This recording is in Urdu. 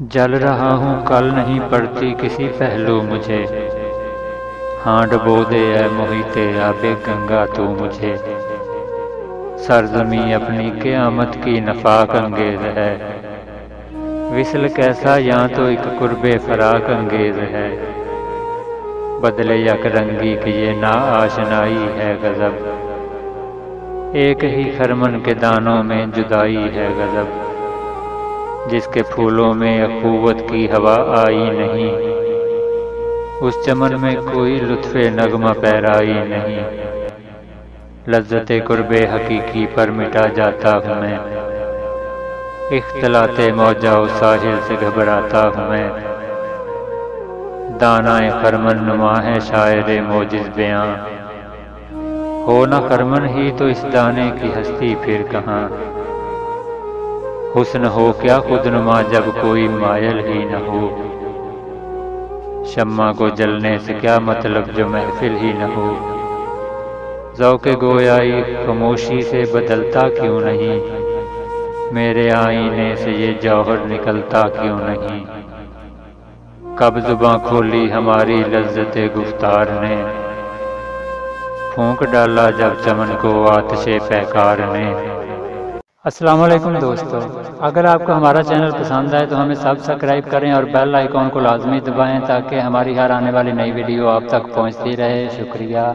جل رہا ہوں کل نہیں پڑتی کسی پہلو مجھے، ہاں ڈبو دے اے محیط آب گنگا تو مجھے۔ سرزمیں اپنی قیامت کی نفاق انگیز ہے، وصل کیسا یہاں تو ایک قرب فراق انگیز ہے۔ بدلے یک رنگی کی یہ نا آشنائی ہے غضب، ایک ہی خرمن کے دانوں میں جدائی ہے غضب۔ جس کے پھولوں میں اخوت کی ہوا آئی نہیں، اس چمن میں کوئی لطف نغمہ پیرائی نہیں۔ لذت قرب حقیقی پر مٹا جاتا ہوں میں، اختلاط موجہ و ساحل سے گھبراتا ہوں میں۔ دانائے خرمن نما ہے شاعر موجز بیاں، ہو نہ خرمن ہی تو اس دانے کی ہستی پھر کہاں۔ حسن ہو کیا خود نما جب کوئی مائل ہی نہ ہو، شمع کو جلنے سے کیا مطلب جو محفل ہی نہ ہو۔ ذوق گویائی خاموشی سے بدلتا کیوں نہیں، میرے آئینے سے یہ جوہر نکلتا کیوں نہیں۔ کب زباں کھولی ہماری لذت گفتار نے، پھونک ڈالا جب چمن کو آتش پیکار نے۔ السلام علیکم دوستو، اگر آپ کو ہمارا چینل پسند آئے تو ہمیں سبسکرائب کریں اور بیل آئیکن کو لازمی دبائیں تاکہ ہماری ہر آنے والی نئی ویڈیو آپ تک پہنچتی رہے۔ شکریہ۔